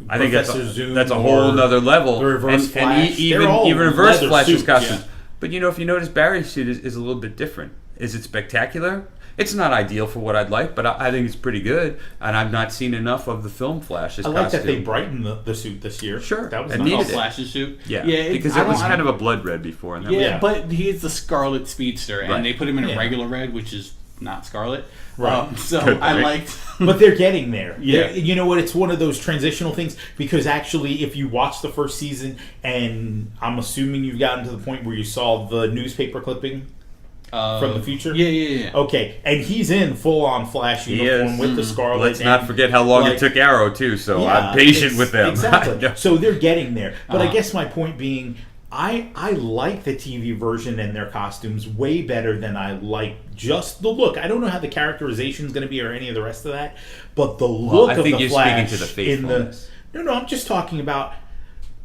I think Professor Zoom that's a whole or nother level. the Reverse Flash. They're even all Reverse leather Flash's suits, costumes. yeah. But if you notice, Barry's suit is a little bit different. Is it spectacular? It's not ideal for what I'd like, but I think it's pretty good. And I've not seen enough of the film Flash's I like costume. that they brightened the suit this year. Sure. That was And nice. needed it. Flash's suit. Yeah, yeah, because it was kind of a blood red before. And that Yeah, was, but he is the Scarlet Speedster, and Right. they put him in a Yeah. regular red, which is not Scarlet. Right. So Good, I right. liked. But they're getting there. Yeah. You know what? It's one of those transitional things because actually, if you watch the first season, and I'm assuming you've gotten to the point where you saw the newspaper clipping from the future. Yeah. Okay, and he's in full on Flash He uniform is. with the Scarlet. Let's not and, forget how long like, it took Arrow too. So yeah, I'm patient it's- with them. Exactly. So they're getting there. But I Uh-huh. guess my point being, I like the TV version and their costumes way better than I like just the look. I don't know how the characterization is going to be or any of the rest of that, but the look I of think the you're Flash speaking to the in the faithfulness. no, I'm just talking about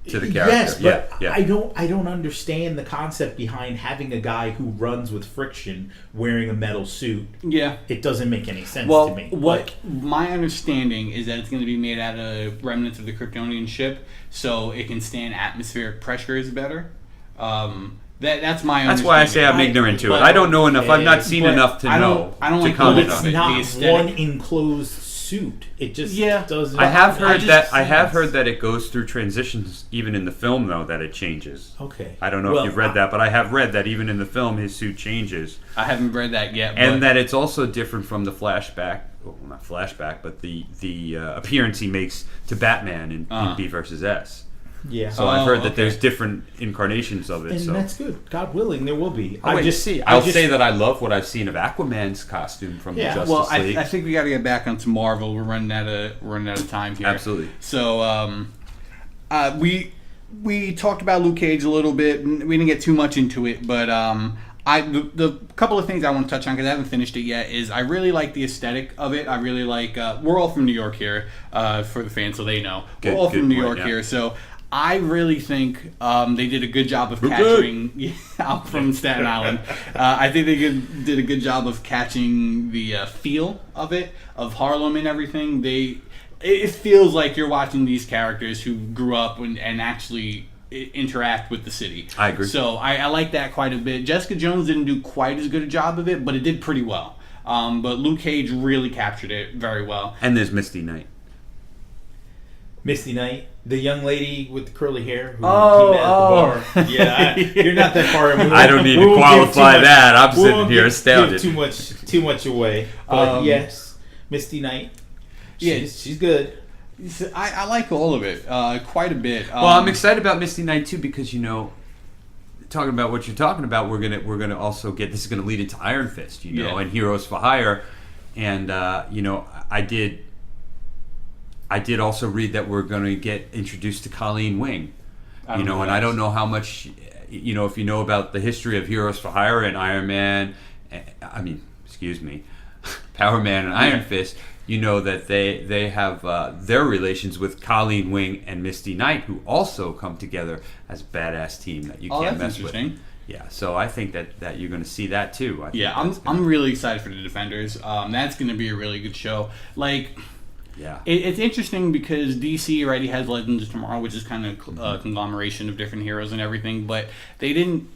To the character. Yes, but Yeah. I don't understand the concept behind having a guy who runs with friction wearing a metal suit. Yeah. It doesn't make any sense Well, to me. what my understanding is that it's going to be made out of remnants of the Kryptonian ship, so it can stand atmospheric pressures better. That's my. That's why I say I'm I- ignorant to it. but- I don't know enough. I've not seen but enough to I don't- know I don't to like the comment look it's on it. not The aesthetic. one enclosed suit. It just Yeah. doesn't. I have heard just- I have heard that it goes through transitions even in the film though that it changes. Okay. I don't know Well, if you've read that, but I have read that even in the film his suit changes, I haven't read that yet. and but that it's also different from the flashback. Well, not flashback, but the appearance he makes to Batman in B versus S. Yeah. So I've heard that okay. there's different incarnations of it. and so that's good. God willing, there will be. I'll wait to see. I'll say that I love what I've seen of Aquaman's costume from Yeah, the Justice well, League. I think we got to get back onto Marvel. We're running out of time here. Absolutely. So we talked about Luke Cage a little bit. We didn't get too much into it, but The couple of things I want to touch on, because I haven't finished it yet, is I really like the aesthetic of it. I really like, we're all from New York here, for the fans so they know. We're all from New York here, so I really think they did a good job of capturing. Yeah, I'm from Staten Island. I think they did a good job of catching the feel of it, of Harlem and everything. It feels like you're watching these characters who grew up and actually interact with the city. I agree. So I like that quite a bit. Jessica Jones didn't do quite as good a job of it, but it did pretty well. But Luke Cage really captured it very well. And there's Misty Knight. Misty Knight, the young lady with the curly hair who Oh, met at the bar. Yeah, you're not that far. I don't need to qualify that. I'm sitting here astounded. Too much away. But yes, Misty Knight. She's good. I like all of it quite a bit. Well, I'm excited about Misty Knight too because talking about what you're talking about, we're gonna also get this is gonna lead into Iron Fist, and Heroes for Hire, and I did also read that we're going to get introduced to Colleen Wing, and I don't know how much, if you know about the history of Heroes for Hire and Iron Man, Power Man and Iron Fist, that they have their relations with Colleen Wing and Misty Knight, who also come together as a badass team that you can't mess with. Yeah, so I think that you're going to see that too. I'm really excited for the Defenders. That's going to be a really good show. Yeah, it's interesting because DC already has Legends of Tomorrow, which is kind of a conglomeration of different heroes and everything, but they didn't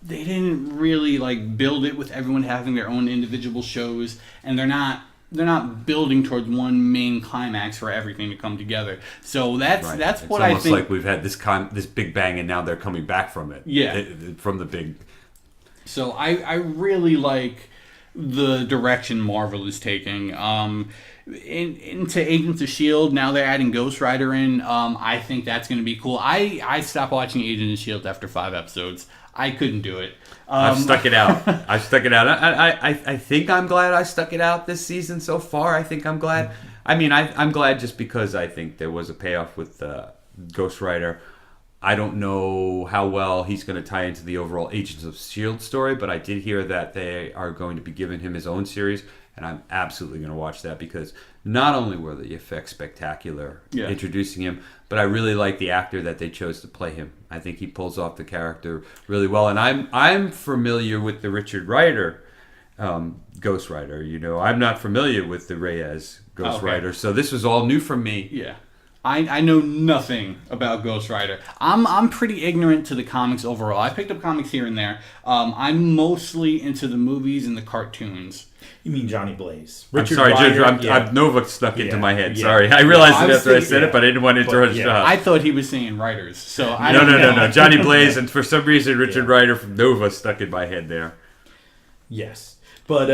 really build it with everyone having their own individual shows, and they're not building towards one main climax for everything to come together. So that's what I think. It's almost like we've had this big bang, and now they're coming back from it. Yeah, from the big. So I really like the direction Marvel is taking. Into Agents of S.H.I.E.L.D., now they're adding Ghost Rider in. I think that's going to be cool. I stopped watching Agents of S.H.I.E.L.D. after 5 episodes. I couldn't do it. I've stuck it out. I think I'm glad I stuck it out this season so far. I think I'm glad. I'm glad just because I think there was a payoff with Ghost Rider. I don't know how well he's going to tie into the overall Agents of S.H.I.E.L.D. story, but I did hear that they are going to be giving him his own series, and I'm absolutely going to watch that because not only were the effects spectacular introducing him, but I really like the actor that they chose to play him. I think he pulls off the character really well, and I'm familiar with the Richard Rider Ghost Rider. I'm not familiar with the Reyes Ghost Rider, so this was all new for me. Yeah. I know nothing about Ghost Rider. I'm pretty ignorant to the comics overall. I picked up comics here and there. I'm mostly into the movies and the cartoons. You mean Johnny Blaze? Richard Rider, Nova stuck into my head. Yeah. Sorry, I realized it after I said it, but I didn't want to interrupt. I thought he was saying writers. So no. Johnny Blaze, and for some reason Richard Rider from Nova stuck in my head there. Yes. But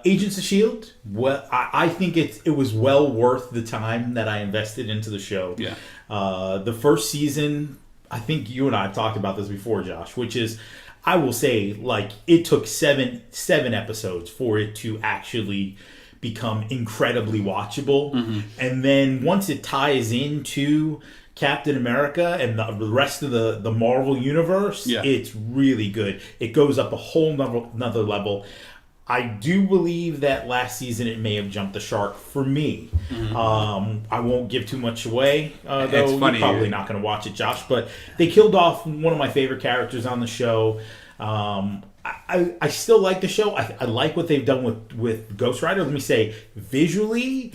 Agents of S.H.I.E.L.D., well, I think it was well worth the time that I invested into the show. Yeah. The first season, I think you and I have talked about this before, Josh, which is, I will say, it took seven episodes for it to actually become incredibly watchable. Mm-hmm. And then once it ties into Captain America and the rest of the Marvel Universe, it's really good. It goes up a whole another level. I do believe that last season it may have jumped the shark for me. Mm-hmm. I won't give too much away, though you're probably not going to watch it, Josh. But they killed off one of my favorite characters on the show. I still like the show. I like what they've done with Ghost Rider. Let me say, visually,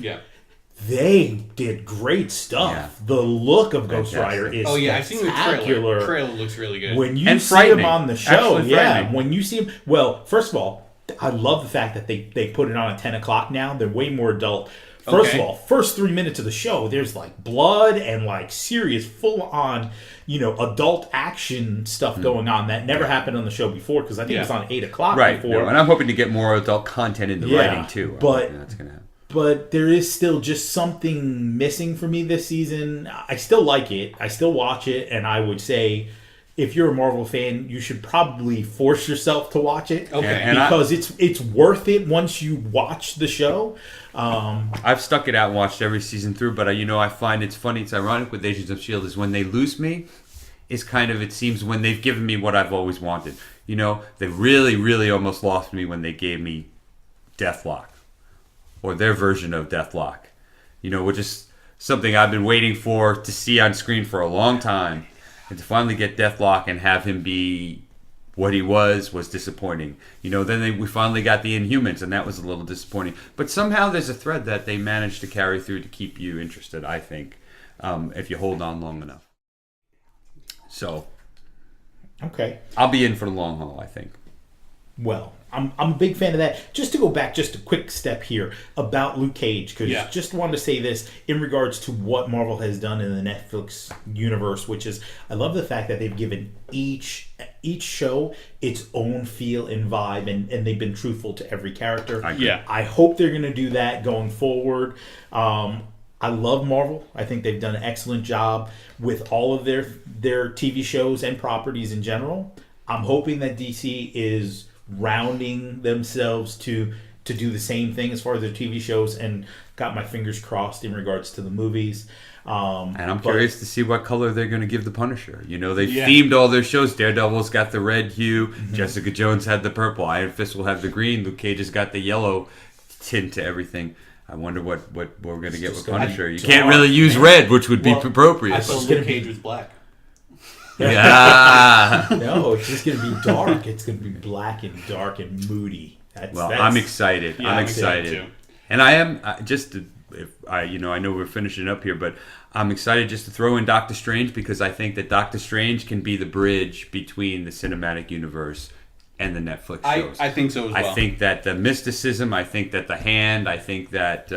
they did great stuff. Yeah. The look of Ghost Rider is I've seen the trailer. The trailer looks really good. When you see him on the show, when you see him, well, first of all, I love the fact that they put it on at 10 o'clock now. They're way more adult. First of all, first 3 minutes of the show, there's blood and serious full-on, adult action stuff going on that never happened on the show before because I think it was on 8 o'clock before. No, and I'm hoping to get more adult content in the writing too. But that's gonna happen. But there is still just something missing for me this season. I still like it. I still watch it, and I would say, if you're a Marvel fan, you should probably force yourself to watch it. Okay. Because it's worth it once you watch the show. I've stuck it out and watched every season through, but I find it's funny, it's ironic with Agents of S.H.I.E.L.D. is when they lose me, is kind of, it seems, when they've given me what I've always wanted. You know, they really, really almost lost me when they gave me Deathlock, or their version of Deathlock. You know, which is something I've been waiting for to see on screen for a long time. And to finally get Deathlock and have him be what he was disappointing. You know, then we finally got the Inhumans, and that was a little disappointing. But somehow there's a thread that they managed to carry through to keep you interested, I think, if you hold on long enough. So, Okay. I'll be in for the long haul, I think. Well, I'm a big fan of that. Just to go back just a quick step here about Luke Cage, because just wanted to say this in regards to what Marvel has done in the Netflix universe, which is, I love the fact that they've given each show its own feel and vibe, and they've been truthful to every character. I hope they're going to do that going forward. I love Marvel. I think they've done an excellent job with all of their TV shows and properties in general. I'm hoping that DC is rounding themselves to do the same thing as far as their TV shows, and got my fingers crossed in regards to the movies. And I'm curious to see what color they're going to give the Punisher. You know, they've themed all their shows. Daredevil's got the red hue. Mm-hmm. Jessica Jones had the purple. Iron Fist will have the green. Luke Cage has got the yellow tint to everything. I wonder what we're going to get with Punisher. You can't really use red, which would be appropriate. I thought Luke Cage was black. Yeah. No, it's just going to be dark. It's going to be black and dark and moody. I'm excited. Yeah, I'm excited. Too. And I am I know we're finishing up here, but I'm excited just to throw in Doctor Strange, because I think that Doctor Strange can be the bridge between the cinematic universe and the Netflix shows. I think so as well. I think that the mysticism, I think that the hand, I think that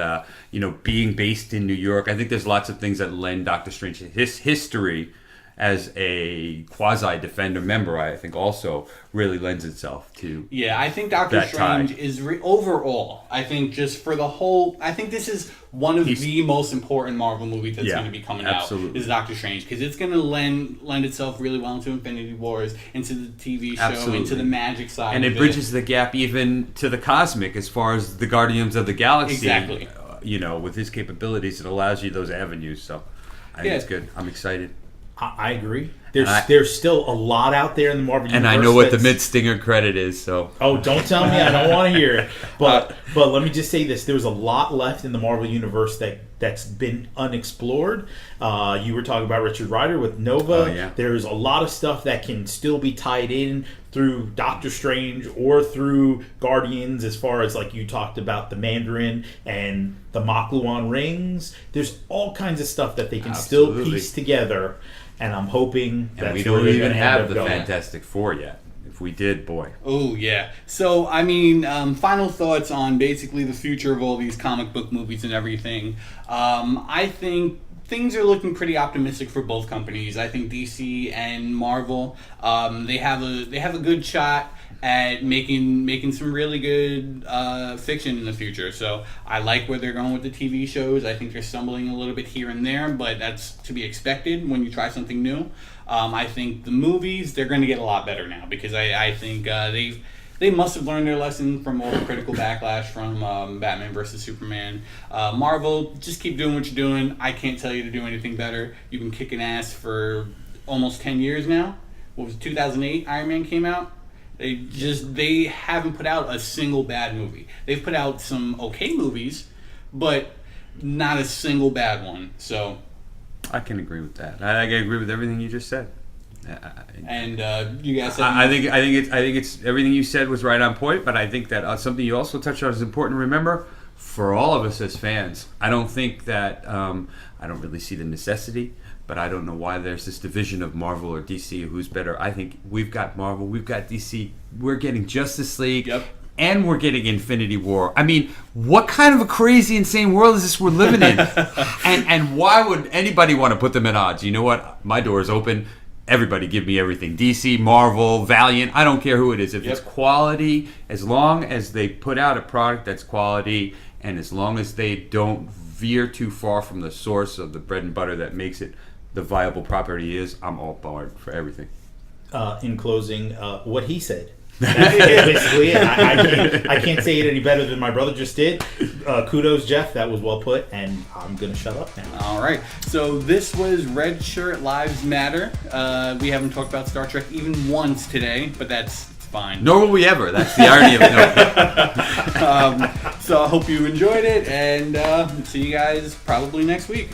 being based in New York, I think there's lots of things that lend Doctor Strange his history as a quasi-Defender member, I think also really lends itself to I think Doctor Strange is overall, I think just for the whole, I think this is one of the most important Marvel movies that's going to be coming out is Doctor Strange, because it's going to lend itself really well into Infinity Wars, into the TV show, into the magic side and of it bridges the gap even to the cosmic as far as the Guardians of the Galaxy. Exactly. With his capabilities, it allows you those avenues, so I think it's good. I'm excited. I agree. There's still a lot out there in the Marvel universe. And I know what the mid-stinger credit is, so... Oh, don't tell me. I don't want to hear it. But let me just say this. There's a lot left in the Marvel universe that's been unexplored. You were talking about Richard Rider with Nova. Oh, yeah. There's a lot of stuff that can still be tied in through Doctor Strange or through Guardians, as far as, like, you talked about the Mandarin and the Makluan rings. There's all kinds of stuff that they can still piece together. And I'm hoping that we don't even have the Fantastic Four yet. If we did, boy. Oh, yeah. So, I mean, final thoughts on basically the future of all these comic book movies and everything. I think things are looking pretty optimistic for both companies. I think DC and Marvel, they have a good shot at making some really good fiction in the future. So I like where they're going with the TV shows. I think they're stumbling a little bit here and there, but that's to be expected when you try something new. I think the movies, they're going to get a lot better now, because I think they must have learned their lesson from all the critical backlash from Batman vs. Superman. Marvel, just keep doing what you're doing. I can't tell you to do anything better. You've been kicking ass for almost 10 years now. What was it, 2008 Iron Man came out? They haven't put out a single bad movie. They've put out some okay movies, but not a single bad one. So I can agree with that. I can agree with everything you just said. And you guys said I think it's everything you said was right on point. But I think that something you also touched on is important to remember for all of us as fans. I don't think that I don't really see the necessity. But I don't know why there's this division of Marvel or DC, who's better. I think we've got Marvel, we've got DC. We're getting Justice League, and we're getting Infinity War. I mean, what kind of a crazy, insane world is this we're living in? and why would anybody want to put them at odds? You know what? My door is open. Everybody give me everything. DC, Marvel, Valiant. I don't care who it is. If it's quality, as long as they put out a product that's quality, and as long as they don't veer too far from the source of the bread and butter that makes it the viable property is, I'm all aboard for everything. In closing, what he said. That's basically it. I can't say it any better than my brother just did. Kudos, Jeff. That was well put, and I'm going to shut up now. All right. So this was Redshirt Lives Matter. We haven't talked about Star Trek even once today, but that's fine. Nor will we ever. That's the irony of it. No. So I hope you enjoyed it, and see you guys probably next week.